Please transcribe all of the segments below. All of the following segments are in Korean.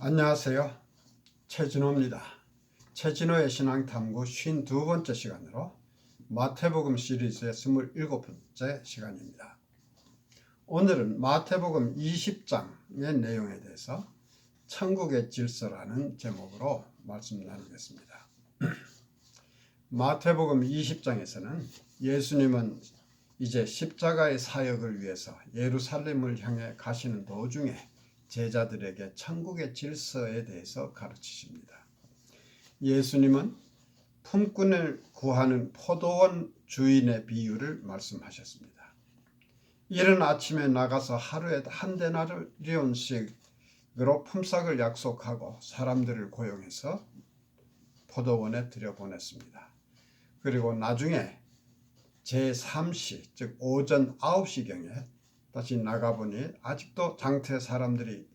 안녕하세요. 최진호입니다. 최진호의 신앙탐구 52번째 시간으로 마태복음 시리즈의 27번째 시간입니다. 오늘은 마태복음 20장의 내용에 대해서 천국의 질서라는 제목으로 말씀 나누겠습니다. 마태복음 20장에서는 예수님은 이제 십자가의 사역을 위해서 예루살렘을 향해 가시는 도중에 제자들에게 천국의 질서에 대해서 가르치십니다. 예수님은 품꾼을 구하는 포도원 주인의 비유를 말씀하셨습니다. 이른 아침에 나가서 하루에 한 데나리온씩으로 품삯을 약속하고 사람들을 고용해서 포도원에 들여보냈습니다. 그리고 나중에 제3시, 즉 오전 9시경에 다시 나가보니 아직도 장태 사람들이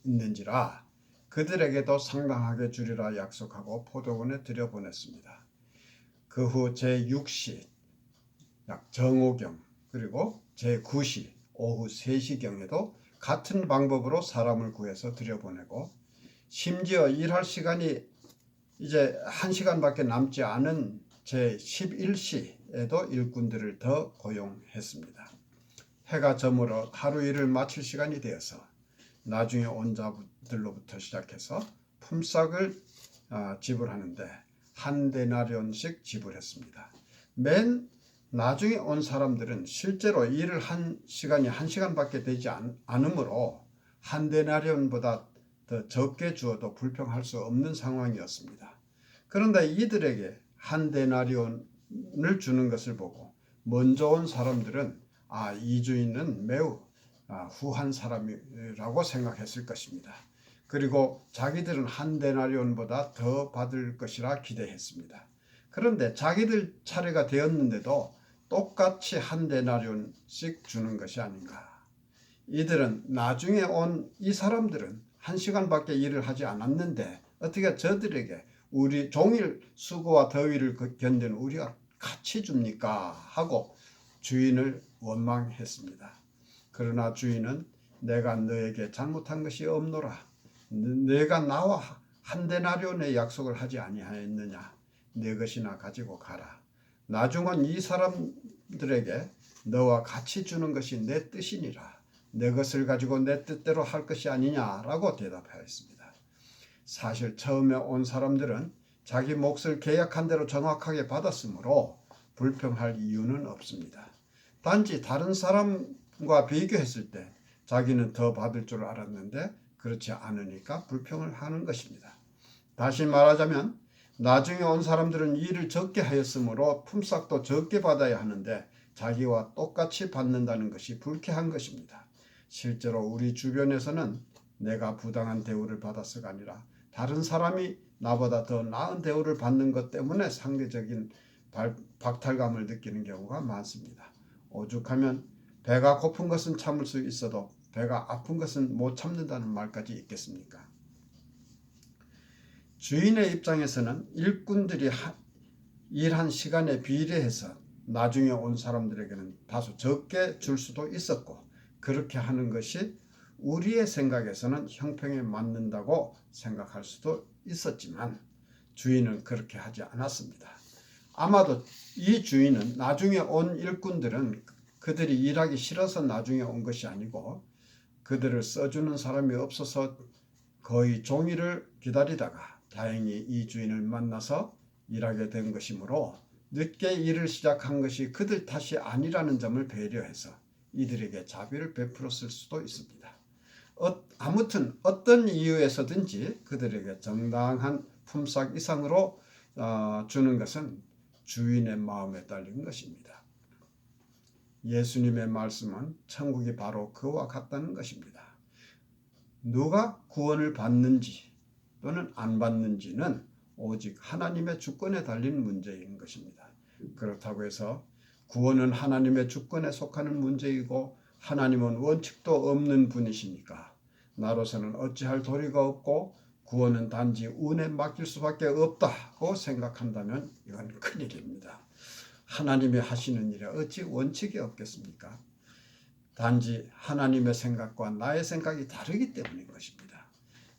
있는지라 그들에게도 상당하게 주리라 약속하고 포도원에 들여보냈습니다. 그 후 제6시 약 정오경 그리고 제9시 오후 3시경에도 같은 방법으로 사람을 구해서 들여보내고 심지어 일할 시간이 이제 1시간밖에 남지 않은 제11시에도 일꾼들을 더 고용했습니다. 해가 저물어 하루 일을 마칠 시간이 되어서 나중에 온 자들로부터 시작해서 품삯을 지불하는데 한 데나리온씩 지불했습니다. 맨 나중에 온 사람들은 실제로 일을 한 시간이 1시간밖에 되지 않으므로 한 데나리온보다 더 적게 주어도 불평할 수 없는 상황이었습니다. 그런데 이들에게 한 데나리온을 주는 것을 보고 먼저 온 사람들은 이 주인은 매우 후한 사람이라고 생각했을 것입니다. 그리고 자기들은 한 데나리온보다 더 받을 것이라 기대했습니다. 그런데 자기들 차례가 되었는데도 똑같이 한 데나리온씩 주는 것이 아닌가. 이들은 나중에 온 이 사람들은 1시간밖에 일을 하지 않았는데 어떻게 저들에게 우리 종일 수고와 더위를 견디는 우리가 같이 줍니까? 하고 주인을 원망했습니다. 그러나 주인은 내가 너에게 잘못한 것이 없노라. 내가 나와 한 데나리온의 약속을 하지 아니하였느냐. 내 것이나 가지고 가라. 나중은 이 사람들에게 너와 같이 주는 것이 내 뜻이니라. 내 것을 가지고 내 뜻대로 할 것이 아니냐라고 대답하였습니다. 사실 처음에 온 사람들은 자기 몫을 계약한 대로 정확하게 받았으므로 불평할 이유는 없습니다. 단지 다른 사람과 비교했을 때 자기는 더 받을 줄 알았는데 그렇지 않으니까 불평을 하는 것입니다. 다시 말하자면 나중에 온 사람들은 일을 적게 하였으므로 품삯도 적게 받아야 하는데 자기와 똑같이 받는다는 것이 불쾌한 것입니다. 실제로 우리 주변에서는 내가 부당한 대우를 받았을가 아니라 다른 사람이 나보다 더 나은 대우를 받는 것 때문에 상대적인 박탈감을 느끼는 경우가 많습니다. 오죽하면 배가 고픈 것은 참을 수 있어도 배가 아픈 것은 못 참는다는 말까지 있겠습니까? 주인의 입장에서는 일꾼들이 일한 시간에 비례해서 나중에 온 사람들에게는 다소 적게 줄 수도 있었고 그렇게 하는 것이 우리의 생각에서는 형평에 맞는다고 생각할 수도 있었지만 주인은 그렇게 하지 않았습니다. 아마도 이 주인은 나중에 온 일꾼들은 그들이 일하기 싫어서 나중에 온 것이 아니고 그들을 써주는 사람이 없어서 거의 종일을 기다리다가 다행히 이 주인을 만나서 일하게 된 것이므로 늦게 일을 시작한 것이 그들 탓이 아니라는 점을 배려해서 이들에게 자비를 베풀었을 수도 있습니다. 아무튼 어떤 이유에서든지 그들에게 정당한 품삯 이상으로 주는 것은 주인의 마음에 딸린 것입니다. 예수님의 말씀은 천국이 바로 그와 같다는 것입니다. 누가 구원을 받는지 또는 안 받는지는 오직 하나님의 주권에 달린 문제인 것입니다. 그렇다고 해서 구원은 하나님의 주권에 속하는 문제이고 하나님은 원칙도 없는 분이시니까 나로서는 어찌할 도리가 없고 구원은 단지 운에 맡길 수밖에 없다고 생각한다면 이건 큰일입니다. 하나님이 하시는 일에 어찌 원칙이 없겠습니까? 단지 하나님의 생각과 나의 생각이 다르기 때문인 것입니다.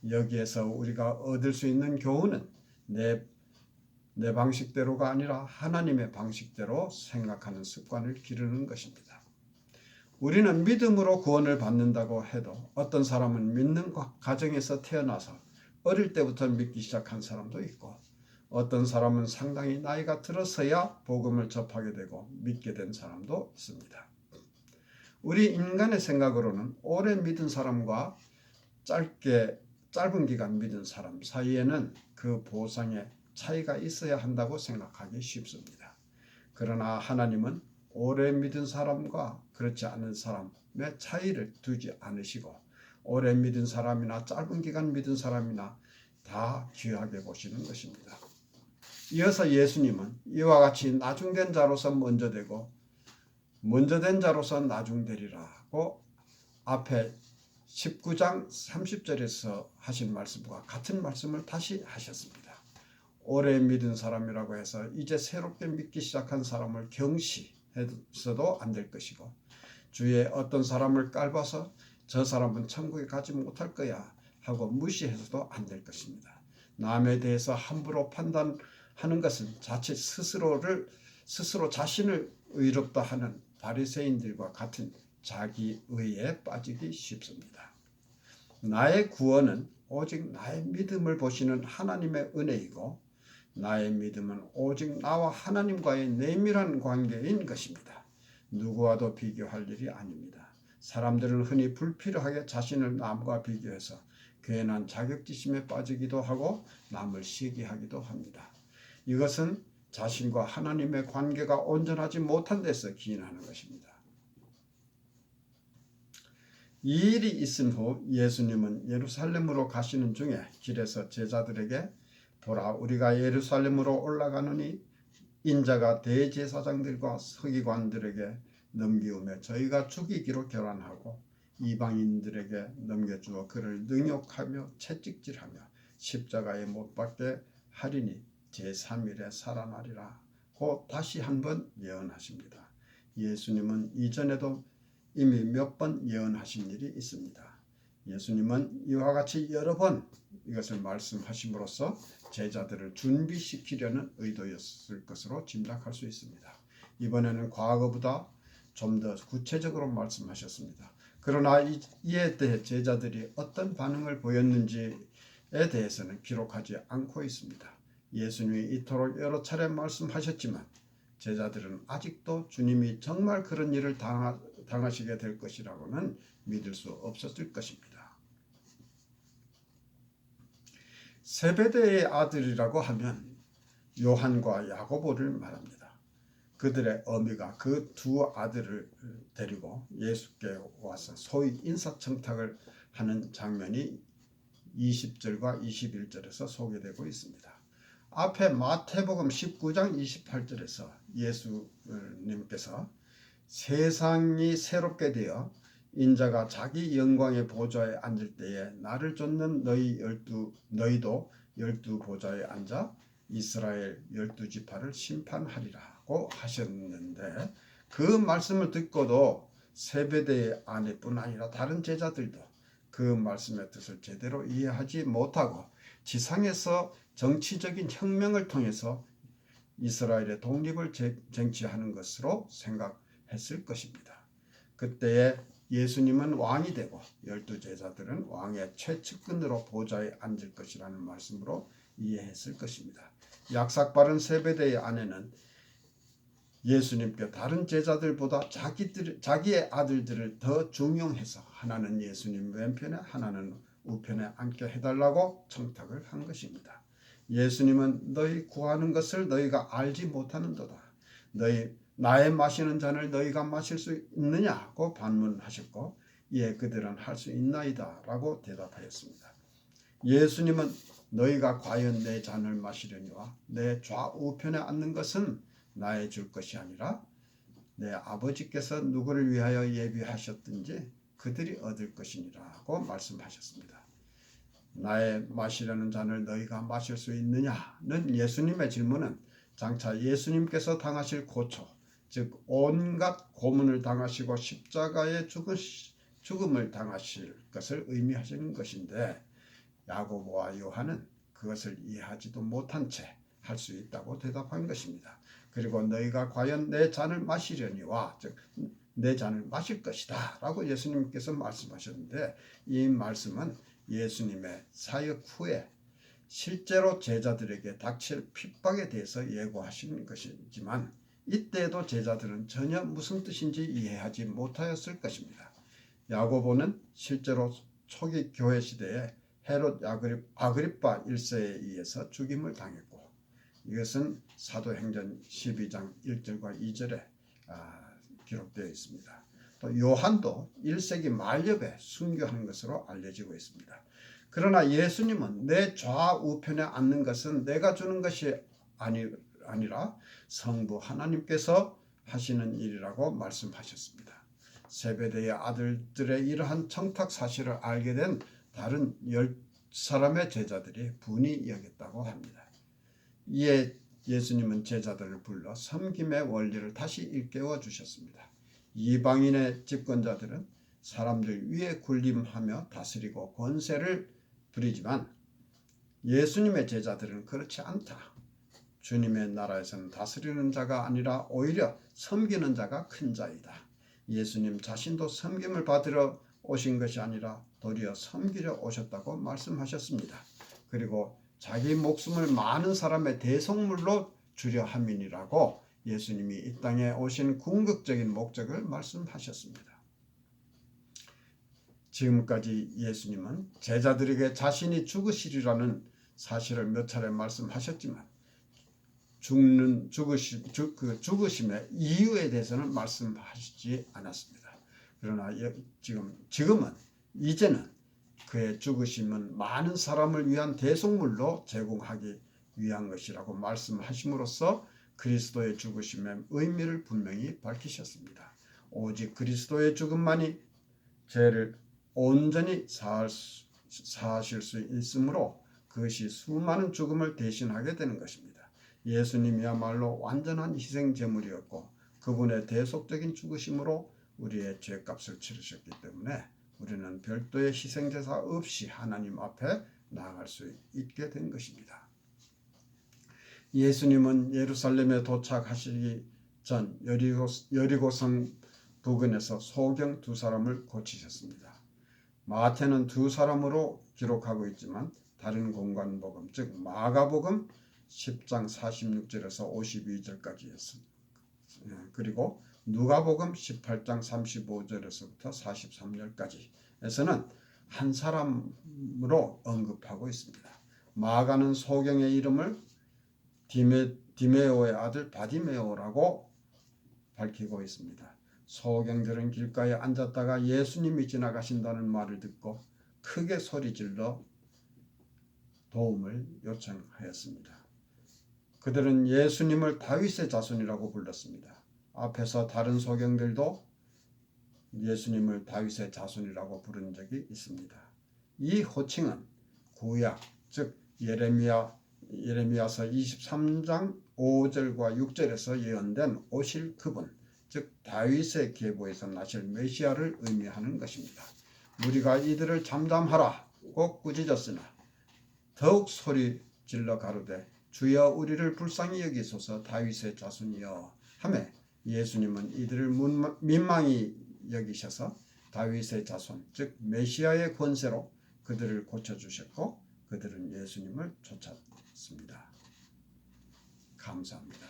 여기에서 우리가 얻을 수 있는 교훈은 내 방식대로가 아니라 하나님의 방식대로 생각하는 습관을 기르는 것입니다. 우리는 믿음으로 구원을 받는다고 해도 어떤 사람은 믿는 가정에서 태어나서 어릴 때부터 믿기 시작한 사람도 있고, 어떤 사람은 상당히 나이가 들어서야 복음을 접하게 되고 믿게 된 사람도 있습니다. 우리 인간의 생각으로는 오래 믿은 사람과 짧은 기간 믿은 사람 사이에는 그 보상에 차이가 있어야 한다고 생각하기 쉽습니다. 그러나 하나님은 오래 믿은 사람과 그렇지 않은 사람의 차이를 두지 않으시고, 오래 믿은 사람이나 짧은 기간 믿은 사람이나 다 귀하게 보시는 것입니다. 이어서 예수님은 이와 같이 나중된 자로서 먼저 되고 먼저 된 자로서 나중되리라고 앞에 19장 30절에서 하신 말씀과 같은 말씀을 다시 하셨습니다. 오래 믿은 사람이라고 해서 이제 새롭게 믿기 시작한 사람을 경시해서도 안 될 것이고, 주위에 어떤 사람을 깔봐서 저 사람은 천국에 가지 못할 거야 하고 무시해서도 안 될 것입니다. 남에 대해서 함부로 판단하는 것은 자칫 스스로 자신을 의롭다 하는 바리새인들과 같은 자기의에 빠지기 쉽습니다. 나의 구원은 오직 나의 믿음을 보시는 하나님의 은혜이고, 나의 믿음은 오직 나와 하나님과의 내밀한 관계인 것입니다. 누구와도 비교할 일이 아닙니다. 사람들은 흔히 불필요하게 자신을 남과 비교해서 괜한 자격지심에 빠지기도 하고 남을 시기하기도 합니다. 이것은 자신과 하나님의 관계가 온전하지 못한 데서 기인하는 것입니다. 이 일이 있은 후 예수님은 예루살렘으로 가시는 중에 길에서 제자들에게 보라, 우리가 예루살렘으로 올라가느니 인자가 대제사장들과 서기관들에게 넘기우며 저희가 죽이기로 결단하고 이방인들에게 넘겨주어 그를 능욕하며 채찍질하며 십자가에 못 박게 하리니 제3일에 살아나리라 고 다시 한번 예언하십니다. 예수님은 이전에도 이미 몇 번 예언하신 일이 있습니다. 예수님은 이와 같이 여러 번 이것을 말씀하심으로써 제자들을 준비시키려는 의도였을 것으로 짐작할 수 있습니다. 이번에는 과거보다 좀 더 구체적으로 말씀하셨습니다. 그러나 이에 대해 제자들이 어떤 반응을 보였는지에 대해서는 기록하지 않고 있습니다. 예수님이 이토록 여러 차례 말씀하셨지만 제자들은 아직도 주님이 정말 그런 일을 당하시게 될 것이라고는 믿을 수 없었을 것입니다. 세베대의 아들이라고 하면 요한과 야고보를 말합니다. 그들의 어미가 그 두 아들을 데리고 예수께 와서 소위 인사청탁을 하는 장면이 20절과 21절에서 소개되고 있습니다. 앞에 마태복음 19장 28절에서 예수님께서 세상이 새롭게 되어 인자가 자기 영광의 보좌에 앉을 때에 나를 쫓는 너희도 12 보좌에 앉아 이스라엘 12지파를 심판하리라고 하셨는데, 그 말씀을 듣고도 세베대의 아내뿐 아니라 다른 제자들도 그 말씀의 뜻을 제대로 이해하지 못하고 지상에서 정치적인 혁명을 통해서 이스라엘의 독립을 쟁취하는 것으로 생각했을 것입니다. 그때에 예수님은 왕이 되고 12제자들은 왕의 최측근으로 보좌에 앉을 것이라는 말씀으로 이해했을 것입니다. 약삭빠른 세베대의 아내는 예수님께 다른 제자들보다 자기의 아들들을 더 중용해서 하나는 예수님 왼편에 하나는 우편에 앉게 해달라고 청탁을 한 것입니다. 예수님은 너희 구하는 것을 너희가 알지 못하는도다. 나의 마시는 잔을 너희가 마실 수 있느냐고 반문하셨고, 이에 그들은 할 수 있나이다 라고 대답하였습니다. 예수님은 너희가 과연 내 잔을 마시려니와 내 좌우편에 앉는 것은 나의 줄 것이 아니라 내 아버지께서 누구를 위하여 예비하셨든지 그들이 얻을 것이니라고 말씀하셨습니다. 나의 마시려는 잔을 너희가 마실 수 있느냐는 예수님의 질문은 장차 예수님께서 당하실 고초, 즉 온갖 고문을 당하시고 십자가의 죽음을 당하실 것을 의미하시는 것인데, 야고보와 요한은 그것을 이해하지도 못한 채 할 수 있다고 대답한 것입니다. 그리고 너희가 과연 내 잔을 마시려니와 즉 내 잔을 마실 것이다 라고 예수님께서 말씀하셨는데, 이 말씀은 예수님의 사역 후에 실제로 제자들에게 닥칠 핍박에 대해서 예고하신 것이지만, 이때도 제자들은 전혀 무슨 뜻인지 이해하지 못하였을 것입니다. 야고보는 실제로 초기 교회 시대에 헤롯 아그리파 1세에 의해서 죽임을 당했고, 이것은 사도행전 12장 1절과 2절에 기록되어 있습니다. 또 요한도 1세기 말엽에 순교한 것으로 알려지고 있습니다. 그러나 예수님은 내 좌우편에 앉는 것은 내가 주는 것이 아니라 성부 하나님께서 하시는 일이라고 말씀하셨습니다. 세베대의 아들들의 이러한 청탁 사실을 알게 된 다른 10사람의 제자들이 분이 여겼다고 합니다. 이에 예수님은 제자들을 불러 섬김의 원리를 다시 일깨워 주셨습니다. 이방인의 집권자들은 사람들 위에 군림하며 다스리고 권세를 부리지만 예수님의 제자들은 그렇지 않다. 주님의 나라에서는 다스리는 자가 아니라 오히려 섬기는 자가 큰 자이다. 예수님 자신도 섬김을 받으러 오신 것이 아니라 도리어 섬기려 오셨다고 말씀하셨습니다. 그리고 자기 목숨을 많은 사람의 대속물로 주려 함이니라고 예수님이 이 땅에 오신 궁극적인 목적을 말씀하셨습니다. 지금까지 예수님은 제자들에게 자신이 죽으시리라는 사실을 몇 차례 말씀하셨지만 죽으심의 이유에 대해서는 말씀하시지 않았습니다. 그러나 이제는 그의 죽으심은 많은 사람을 위한 대속물로 제공하기 위한 것이라고 말씀하심으로써 그리스도의 죽으심의 의미를 분명히 밝히셨습니다. 오직 그리스도의 죽음만이 죄를 온전히 사하실 수 있으므로 그것이 수많은 죽음을 대신하게 되는 것입니다. 예수님이야말로 완전한 희생 제물이었고 그분의 대속적인 죽으심으로 우리의 죄값을 치르셨기 때문에 우리는 별도의 희생제사 없이 하나님 앞에 나아갈 수 있게 된 것입니다. 예수님은 예루살렘에 도착하시기 전 여리고성 부근에서 소경 2사람을 고치셨습니다. 마태는 2사람으로 기록하고 있지만 다른 공관복음 즉 마가복음 10장 46절에서 52절까지였습니다. 그리고 누가복음 18장 35절에서부터 43절까지에서는 한 사람으로 언급하고 있습니다. 마가는 소경의 이름을 디메오의 아들 바디메오라고 밝히고 있습니다. 소경들은 길가에 앉았다가 예수님이 지나가신다는 말을 듣고 크게 소리질러 도움을 요청하였습니다. 그들은 예수님을 다윗의 자손이라고 불렀습니다. 앞에서 다른 소경들도 예수님을 다윗의 자손이라고 부른 적이 있습니다. 이 호칭은 구약 즉 예레미야서 23장 5절과 6절에서 예언된 오실 그분 즉 다윗의 계보에서 나실 메시아를 의미하는 것입니다. 무리가 이들을 잠잠하라고 꾸짖었으나 더욱 소리 질러 가로되 주여 우리를 불쌍히 여기소서 다윗의 자손이여 하매 예수님은 이들을 민망히 여기셔서 다윗의 자손 즉 메시아의 권세로 그들을 고쳐주셨고 그들은 예수님을 쫓았습니다. 감사합니다.